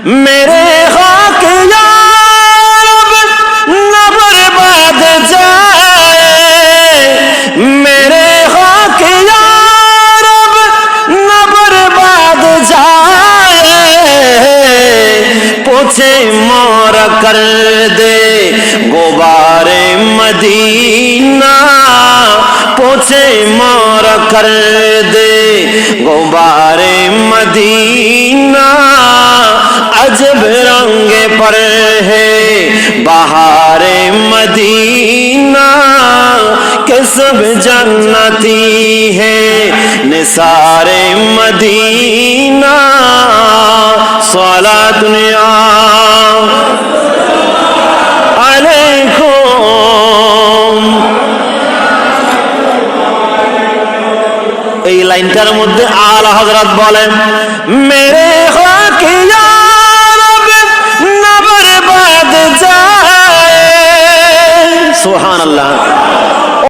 मेरे खाक या रब न बर्बाद जाए, मेरे खाक या रब न बर्बाद जाए, पोछे मोर कर दे गुबारे मदीना, पोछे मोर कर दे गुबारे मदीना, अजब रंग पर है बहारे मदीना, के सब जन्नती है निसारे मदीना, सलातुन अलैकुम। এই লাইনটার মধ্যে আলা হযরত বলেন, মেরে খাক ইয়া রব না বরবাদ যায়, সুবহানাল্লাহ।